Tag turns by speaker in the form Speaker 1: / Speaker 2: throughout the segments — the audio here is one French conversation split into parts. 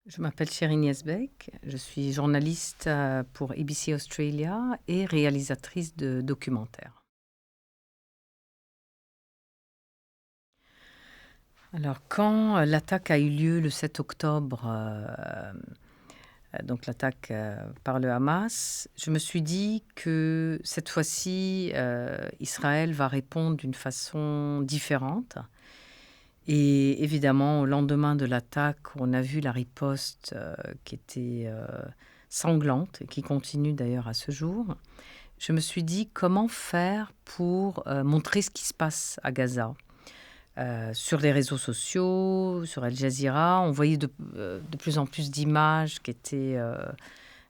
Speaker 1: Je m'appelle Chérine Yesbeck, je suis journaliste pour ABC Australia et réalisatrice de documentaires. Alors, quand l'attaque a eu lieu le 7 octobre, donc l'attaque par le Hamas, je me suis dit que cette fois-ci, Israël va répondre d'une façon différente. Et évidemment, au lendemain de l'attaque, on a vu la riposte qui était sanglante et qui continue d'ailleurs à ce jour. Je me suis dit comment faire pour montrer ce qui se passe à Gaza. Sur les réseaux sociaux, sur Al Jazeera, on voyait de plus en plus d'images qui étaient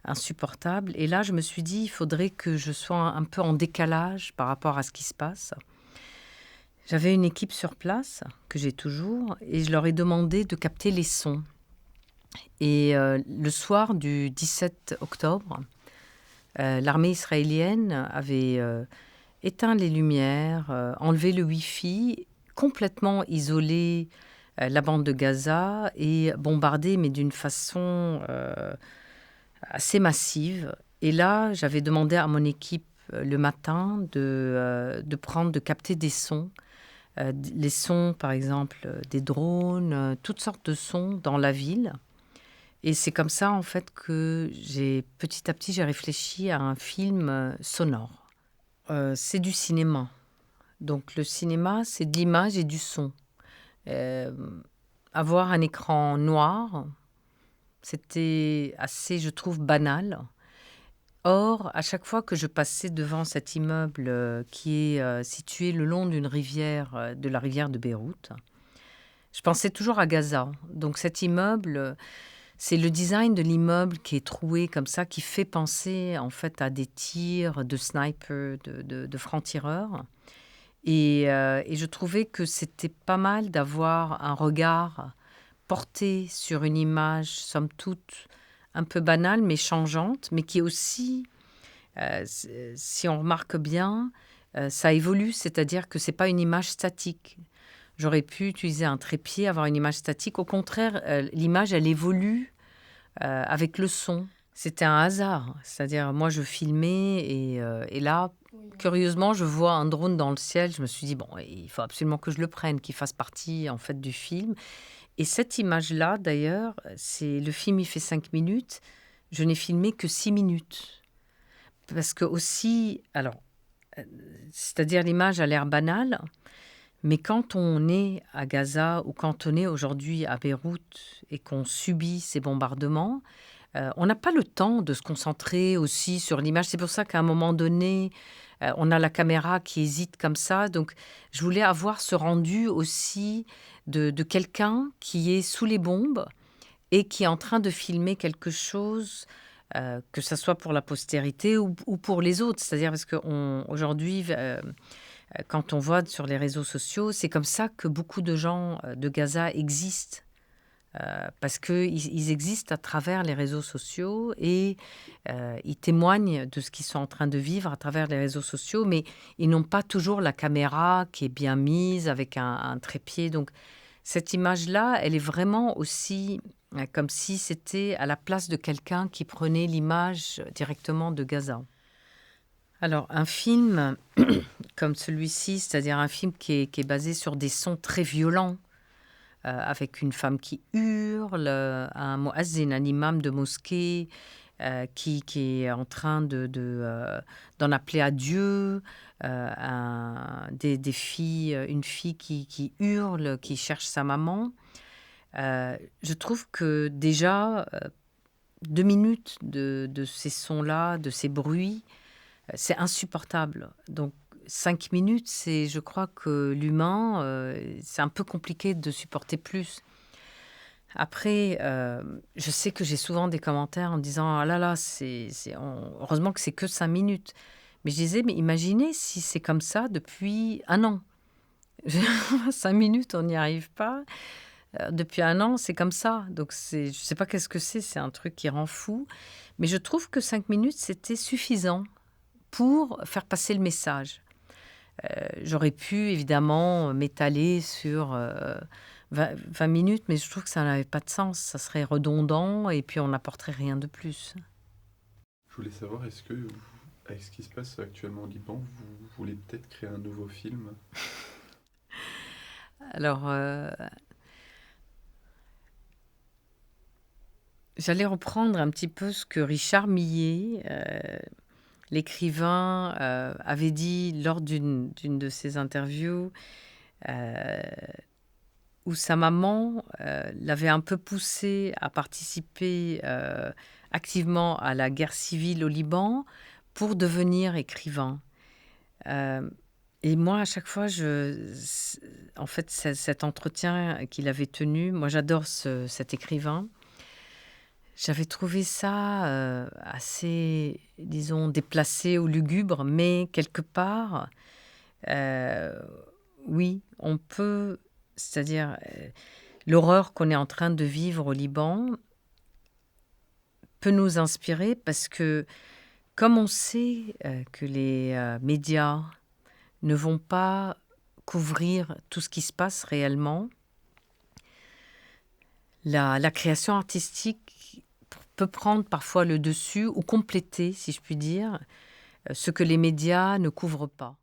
Speaker 1: insupportables. Et là, je me suis dit, il faudrait que je sois un peu en décalage par rapport à ce qui se passe. J'avais une équipe sur place, que j'ai toujours, et je leur ai demandé de capter les sons. Et le soir du 17 octobre, l'armée israélienne avait éteint les lumières, enlevé le Wi-Fi, complètement isolé la bande de Gaza et bombardé, mais d'une façon assez massive. Et là, j'avais demandé à mon équipe le matin de capter des sons. Les sons, par exemple, des drones, toutes sortes de sons dans la ville. Et c'est comme ça, en fait, que petit à petit, j'ai réfléchi à un film sonore. C'est du cinéma. Donc le cinéma, c'est de l'image et du son. Euh, Avoir un écran noir, c'était assez, je trouve, banal. Or, à chaque fois que je passais devant cet immeuble qui est situé le long d'une rivière, de la rivière de Beyrouth, je pensais toujours à Gaza. Donc cet immeuble, c'est le design de l'immeuble qui est troué comme ça, qui fait penser en fait à des tirs de snipers, de francs-tireurs. Et je trouvais que c'était pas mal d'avoir un regard porté sur une image, somme toute, un peu banale, mais changeante, mais qui est aussi, si on remarque bien, ça évolue, c'est-à-dire que c'est pas une image statique. J'aurais pu utiliser un trépied, avoir une image statique. Au contraire, l'image, elle évolue avec le son. C'était un hasard. C'est-à-dire, moi, je filmais et là, curieusement, je vois un drone dans le ciel. Je me suis dit, bon, il faut absolument que je le prenne, qu'il fasse partie, en fait, du film. Et cette image-là, d'ailleurs, le film, il fait 5 minutes. Je n'ai filmé que 6 minutes. Parce que aussi, alors, euh, c'est-à-dire l'image a l'air banale, mais quand on est à Gaza ou quand on est aujourd'hui à Beyrouth et qu'on subit ces bombardements, on n'a pas le temps de se concentrer aussi sur l'image. C'est pour ça qu'à un moment donné, on a la caméra qui hésite comme ça. Donc, je voulais avoir ce rendu aussi de quelqu'un qui est sous les bombes et qui est en train de filmer quelque chose, que ce soit pour la postérité ou pour les autres. C'est-à-dire parce qu'aujourd'hui, quand on voit sur les réseaux sociaux, c'est comme ça que beaucoup de gens de Gaza existent. Parce qu'ils existent à travers les réseaux sociaux et ils témoignent de ce qu'ils sont en train de vivre à travers les réseaux sociaux, mais ils n'ont pas toujours la caméra qui est bien mise avec un trépied. Donc cette image-là, elle est vraiment aussi comme si c'était à la place de quelqu'un qui prenait l'image directement de Gaza. Alors un film comme celui-ci, c'est-à-dire un film qui est basé sur des sons très violents, avec une femme qui hurle, un muazzin, un imam de mosquée qui est en train d'en appeler à Dieu, des filles, une fille qui hurle, qui cherche sa maman. Je trouve que déjà, 2 minutes de ces sons-là, de ces bruits, c'est insupportable. Donc, 5 minutes, je crois que l'humain, c'est un peu compliqué de supporter plus. Après, je sais que j'ai souvent des commentaires en me disant: «Ah là là, heureusement que c'est que 5 minutes». Mais je disais: «Mais imaginez si c'est comme ça depuis un an». 5 minutes, on n'y arrive pas. Depuis un an, c'est comme ça. Donc je sais pas qu'est-ce que c'est un truc qui rend fou. Mais je trouve que 5 minutes, c'était suffisant pour faire passer le message. J'aurais pu évidemment m'étaler sur 20 minutes, mais je trouve que ça n'avait pas de sens. Ça serait redondant et puis on n'apporterait rien de plus.
Speaker 2: Je voulais savoir, est-ce que, avec ce qui se passe actuellement au Liban, vous voulez peut-être créer un nouveau film?
Speaker 1: Alors, j'allais reprendre un petit peu ce que Richard Millet, l'écrivain, avait dit lors d'une de ses interviews, euh, où sa maman l'avait un peu poussé à participer activement à la guerre civile au Liban pour devenir écrivain. Euh, et moi, à chaque fois, en fait, cet entretien qu'il avait tenu, moi j'adore cet écrivain. J'avais trouvé ça assez, disons, déplacé ou lugubre, mais quelque part, euh, oui, on peut, c'est-à-dire l'horreur qu'on est en train de vivre au Liban peut nous inspirer parce que, comme on sait que les médias ne vont pas couvrir tout ce qui se passe réellement, la création artistique peut prendre parfois le dessus ou compléter, si je puis dire, ce que les médias ne couvrent pas.